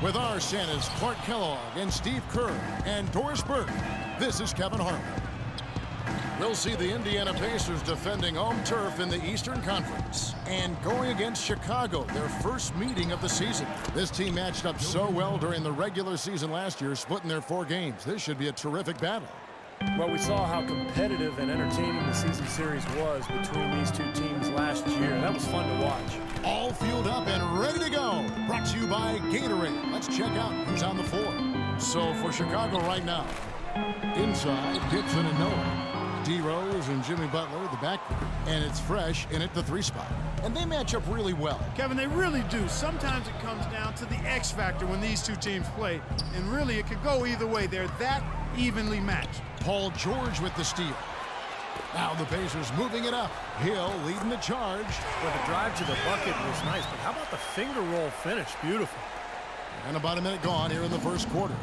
With our Santas, Clark Kellogg and Steve Kerr and Doris Burke, this is Kevin Harlan. We'll see the Indiana Pacers defending home turf in the Eastern Conference and going against Chicago, their first meeting of the season. This team matched up so well during the regular season last year, splitting their 4 games. This should be a terrific battle. Well, we saw how competitive and entertaining the season series was between these two teams last year. That was fun to watch. All fueled up and ready to go. Brought to you by Gatorade. Let's check out who's on the floor. So for Chicago right now, inside, Gibson and Noah. D. Rose and Jimmy Butler, the backcourt, and it's Fresh in at the 3 spot. And they match up really well. Kevin, they really do. Sometimes it comes down to the X factor when these two teams play, and really it could go either way. They're that evenly matched. Paul George with the steal. Now the Pacers moving it up. Hill leading the charge. Well, the drive to the bucket was nice, but how about the finger roll finish? Beautiful. And about a minute gone here in the first quarter.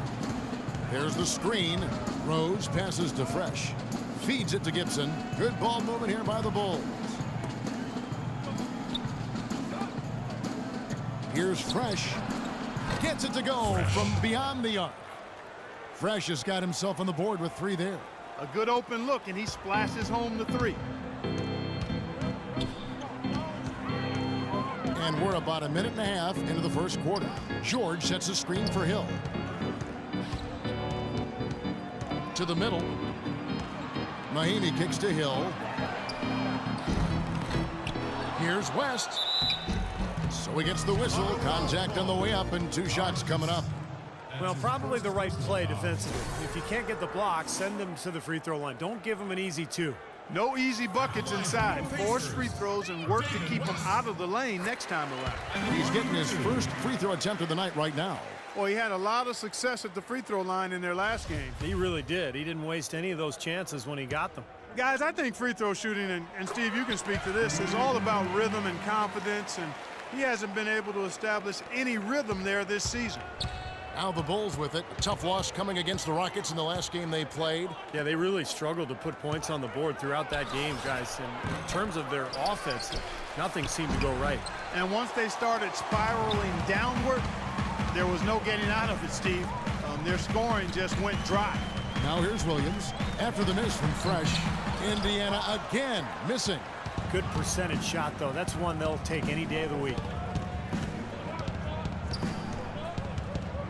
There's the screen. Rose passes to Fresh. Feeds it to Gibson. Good ball movement here by the Bulls. Here's Fresh. Gets it to go from beyond the arc. Fresh has got himself on the board with 3 there. A good open look, and he splashes home the 3. And we're about a minute and a half into the first quarter. George sets a screen for Hill. To the middle. Mahinmi kicks to Hill. Here's West. So he gets the whistle. Contact on the way up and 2 shots coming up. Well, probably the right play defensively. If you can't get the block, send them to the free throw line. Don't give them an easy 2. No easy buckets inside. Force free throws and work to keep them out of the lane next time around. He's getting his first free throw attempt of the night right now. Well, he had a lot of success at the free throw line in their last game. He really did. He didn't waste any of those chances when he got them. Guys, I think free throw shooting, and Steve, you can speak to this, is all about rhythm and confidence, and he hasn't been able to establish any rhythm there this season. Now the Bulls with it. A tough loss coming against the Rockets in the last game they played. Yeah, they really struggled to put points on the board throughout that game, guys. And in terms of their offense, nothing seemed to go right. And once they started spiraling downward, there was no getting out of it, Steve. Their scoring just went dry. Now here's Williams. After the miss from Fresh, Indiana again missing. Good percentage shot, though. That's one they'll take any day of the week.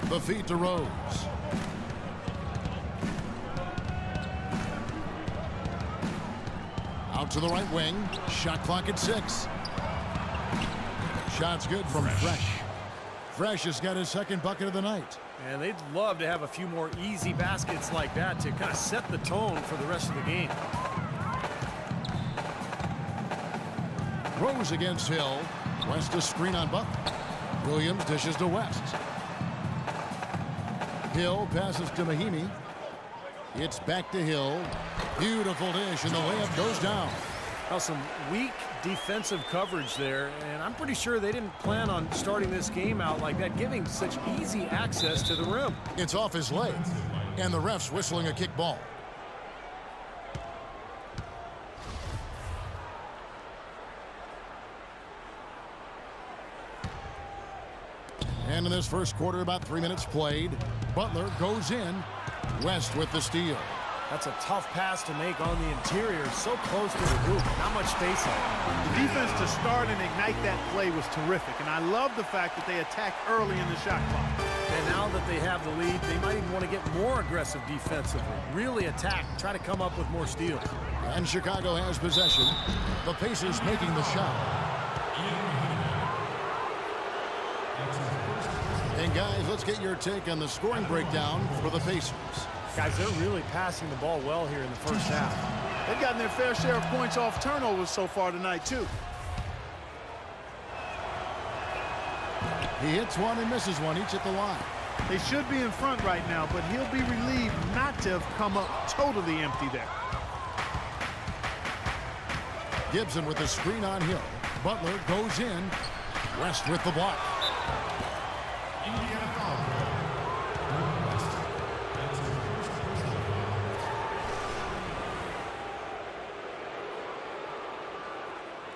The feed to Rose. Out to the right wing. Shot clock at 6. Shot's good from Fresh. Fresh has got his second bucket of the night. And they'd love to have a few more easy baskets like that to kind of set the tone for the rest of the game. Rose against Hill. West a screen on Butler. Williams dishes to West. Hill passes to Mahinmi. It's back to Hill. Beautiful dish, and the layup goes down. Now some weak defensive coverage there, and I'm pretty sure they didn't plan on starting this game out like that, giving such easy access to the rim. It's off his leg, and the ref's whistling a kick ball. And in this first quarter, about 3 minutes played. Butler goes in. West with the steal. That's a tough pass to make on the interior, so close to the hoop. Not much spacing. The defense to start and ignite that play was terrific, and I love the fact that they attacked early in the shot clock. And now that they have the lead, they might even want to get more aggressive defensively. Really attack, try to come up with more steals. And Chicago has possession. The Pacers making the shot. And guys, let's get your take on the scoring breakdown for the Pacers. Guys, they're really passing the ball well here in the first half. They've gotten their fair share of points off turnovers so far tonight, too. He hits one and misses one, each at the line. They should be in front right now, but he'll be relieved not to have come up totally empty there. Gibson with the screen on Hill. Butler goes in. West with the block.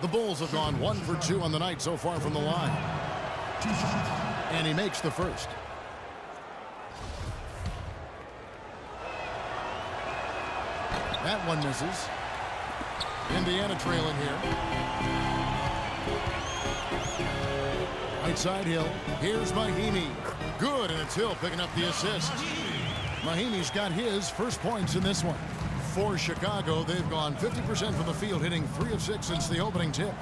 The Bulls have gone 1 for 2 on the night so far from the line. And he makes the first. That one misses. Indiana trailing here. Right side Hill. Here's Mahinmi. Good, and it's Hill picking up the assist. Mahimi's got his first points in this one. For Chicago, they've gone 50% from the field, hitting 3 of 6 since the opening tip.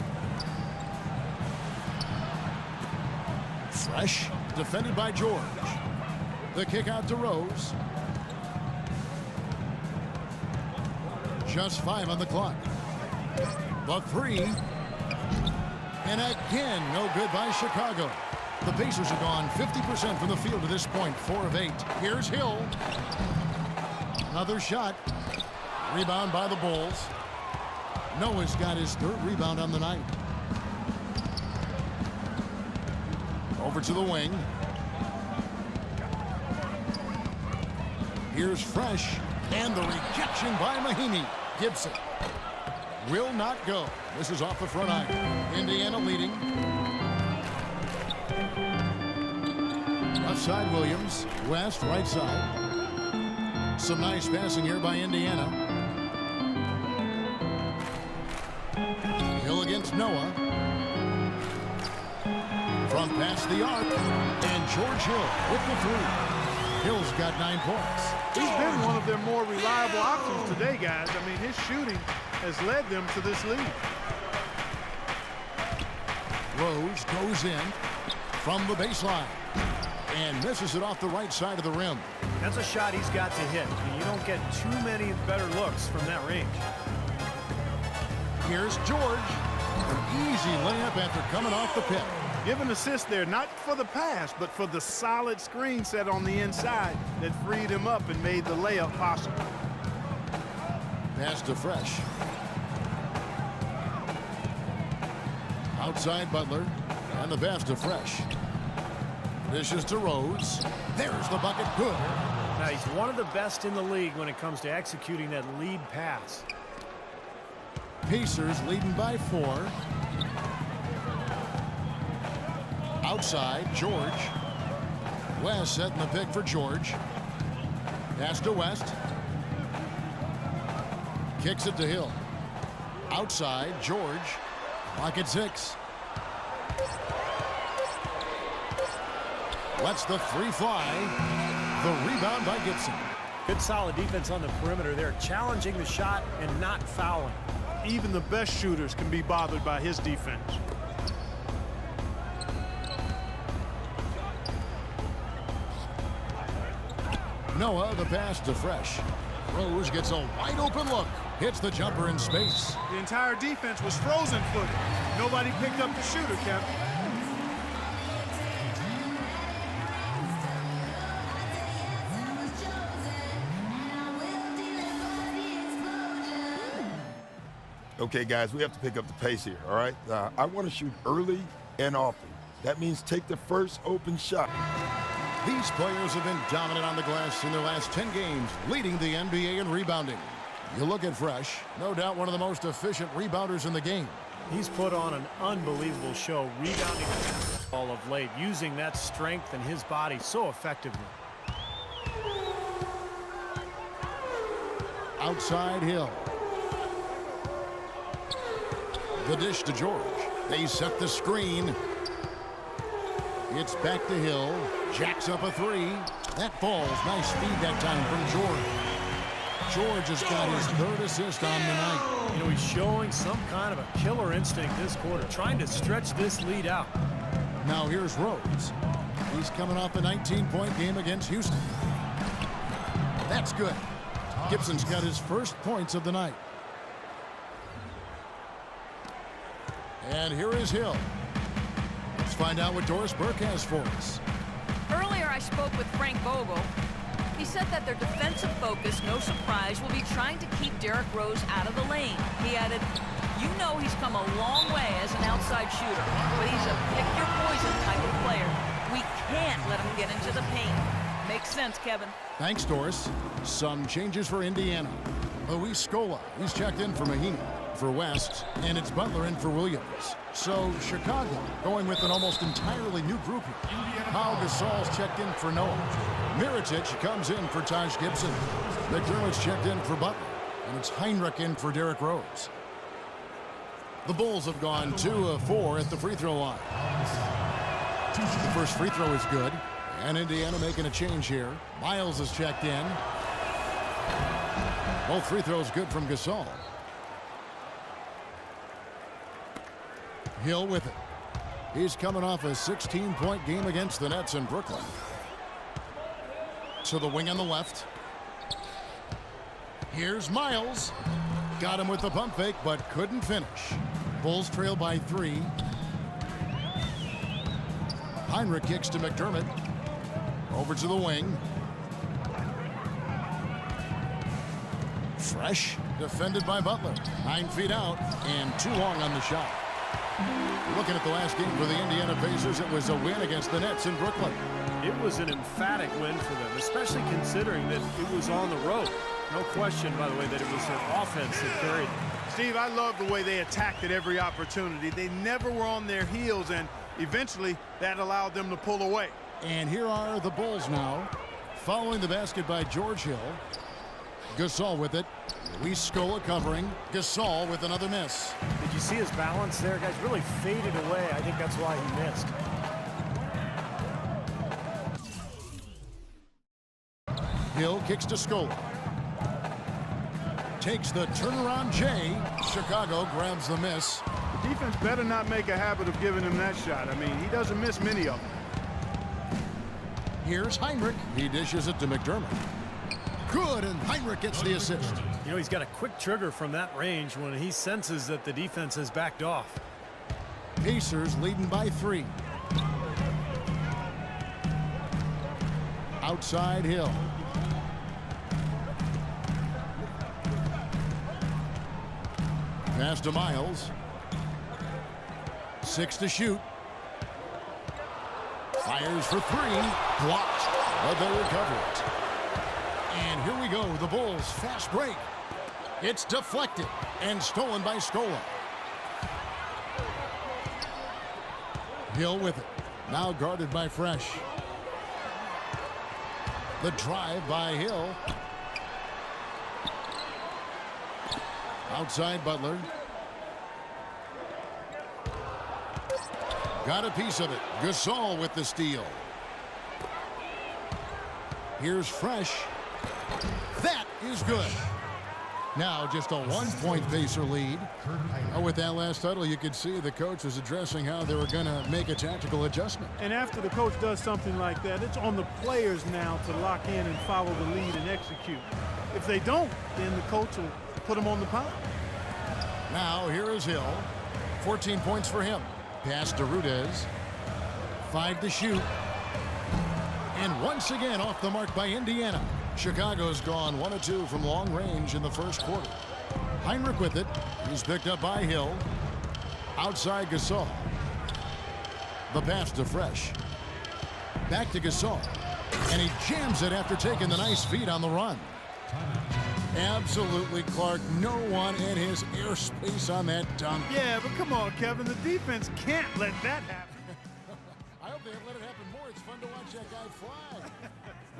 Fresh, defended by George. The kick out to Rose. Just 5 on the clock. The 3. And again, no good by Chicago. The Pacers have gone 50% from the field to this point, 4 of 8. Here's Hill. Another shot. Rebound by the Bulls. Noah's got his 3rd rebound on the night. Over to the wing. Here's Fresh. And the rejection by Mahinmi. Gibson will not go. This is off the front iron. Indiana leading. Left side Williams. West, right side. Some nice passing here by Indiana. Hill against Noah. From past the arc. And George Hill with the 3. Hill's got 9 points. He's been one of their more reliable options today, guys. I mean, his shooting has led them to this lead. Rose goes in from the baseline and misses it off the right side of the rim. That's a shot he's got to hit. You don't get too many better looks from that range. Here's George. An easy layup after coming off the pit. Give an assist there, not for the pass, but for the solid screen set on the inside that freed him up and made the layup possible. Pass to Fresh. Outside Butler. And the pass to Fresh. Dishes to Rose. There's the bucket. Good. Now, he's one of the best in the league when it comes to executing that lead pass. Pacers leading by 4. Outside, George. West setting the pick for George. Pass to West. Kicks it to Hill. Outside, George. Clock at 6. Lets the 3 fly. The rebound by Gibson. Good solid defense on the perimeter there, challenging the shot and not fouling. Even the best shooters can be bothered by his defense. Noah, the pass to Fresh. Rose gets a wide open look. Hits the jumper in space. The entire defense was frozen footed. Nobody picked up the shooter, Kevin. Okay, guys, we have to pick up the pace here, all right? I want to shoot early and often. That means take the first open shot. These players have been dominant on the glass in their last 10 games, leading the NBA in rebounding. You look at Fresh, no doubt one of the most efficient rebounders in the game. He's put on an unbelievable show rebounding all of late, using that strength in his body so effectively. Outside Hill. The dish to George. They set the screen. It's back to Hill. Jacks up a 3. That falls. Nice feed that time from George. George has got his 3rd assist on the night. You know, he's showing some kind of a killer instinct this quarter, trying to stretch this lead out. Now here's Rose. He's coming off a 19-point game against Houston. That's good. Gibson's got his first points of the night. And here is Hill. Let's find out what Doris Burke has for us. Earlier, I spoke with Frank Vogel. He said that their defensive focus, no surprise, will be trying to keep Derrick Rose out of the lane. He added, you know he's come a long way as an outside shooter, but he's a pick-your-poison type of player. We can't let him get into the paint. Makes sense, Kevin. Thanks, Doris. Some changes for Indiana. Luis Scola, he's checked in for Mahinmi. For West, and it's Butler in for Williams. So Chicago going with an almost entirely new group here. Pau Gasol's checked in for Noah. Mirotic comes in for Taj Gibson. McDermott's checked in for Butler. And it's Heinrich in for Derrick Rose. The Bulls have gone 2 of 4 at the free throw line. The first free throw is good. And Indiana making a change here. Miles is checked in. Both free throws good from Gasol. Hill with it. He's coming off a 16-point game against the Nets in Brooklyn. To the wing on the left. Here's Miles. Got him with the pump fake, but couldn't finish. Bulls trail by 3. Heinrich kicks to McDermott. Over to the wing. Fresh. Defended by Butler. 9 feet out and too long on the shot. Looking at the last game for the Indiana Pacers, it was a win against the Nets in Brooklyn. It was an emphatic win for them, especially considering that it was on the road. No question, by the way, that it was their offense that carried them. Steve, I love the way they attacked at every opportunity. They never were on their heels, and eventually that allowed them to pull away. And here are the Bulls now. Following the basket by George Hill. Gasol with it. Luis Scola covering. Gasol with another miss. Did you see his balance there? Guys really faded away. I think that's why he missed. Hill kicks to Scola. Takes the turnaround J. Chicago grabs the miss. The defense better not make a habit of giving him that shot. I mean, he doesn't miss many of them. Here's Heinrich. He dishes it to McDermott. Good, and Heinrich gets the assist. You know, he's got a quick trigger from that range when he senses that the defense has backed off. Pacers leading by 3. Outside Hill. Pass to Miles. 6 to shoot. Fires for 3. Blocked, but they recover it. And here we go, the Bulls fast break. It's deflected and stolen by Scola. Hill with it. Now guarded by Fresh. The drive by Hill. Outside Butler. Got a piece of it. Gasol with the steal. Here's Fresh. That is good. Now just a 1-point Pacer lead. With that last huddle, you could see the coach was addressing how they were going to make a tactical adjustment. And after the coach does something like that, it's on the players now to lock in and follow the lead and execute. If they don't, then the coach will put them on the pound. Now here is Hill. 14 points for him. Pass to Rudez. 5 to shoot. And once again off the mark by Indiana. Chicago's gone 1 of 2 from long range in the first quarter. Heinrich with it. He's picked up by Hill. Outside Gasol. The pass to Fresh. Back to Gasol. And he jams it after taking the nice feed on the run. Absolutely, Clark. No one in his airspace on that dunk. Yeah, but come on, Kevin. The defense can't let that happen. I hope they let it happen more. It's fun to watch that guy fly.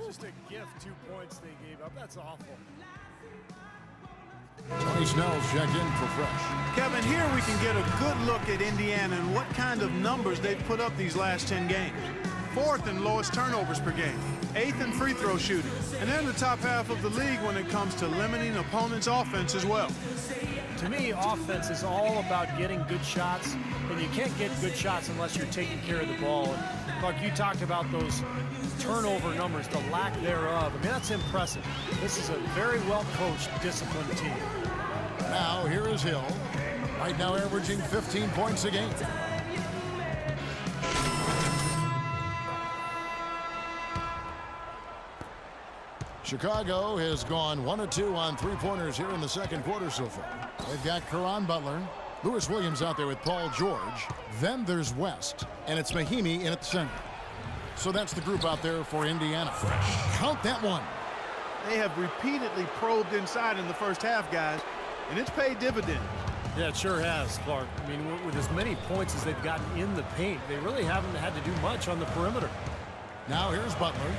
Just a gift, 2 points they gave up. That's awful. Tony Snell's checked in for Fresh. Kevin, here we can get a good look at Indiana and what kind of numbers they've put up these last 10 games. 4th in lowest turnovers per game. 8th in free throw shooting. And they're in the top half of the league when it comes to limiting opponents' offense as well. To me, offense is all about getting good shots, and you can't get good shots unless you're taking care of the ball. And Clark, you talked about those turnover numbers, the lack thereof. I mean, that's impressive. This is a very well-coached, disciplined team. Now, here is Hill. Right now averaging 15 points a game. Chicago has gone 1 of 2 on 3-pointers here in the second quarter so far. They've got Caron Butler. Lewis Williams out there with Paul George. Then there's West, and it's Mahimi in at the center. So that's the group out there for Indiana. Count that one. They have repeatedly probed inside in the first half, guys, and it's paid dividends. Yeah, it sure has, Clark. I mean, with as many points as they've gotten in the paint, they really haven't had to do much on the perimeter. Now here's Butler.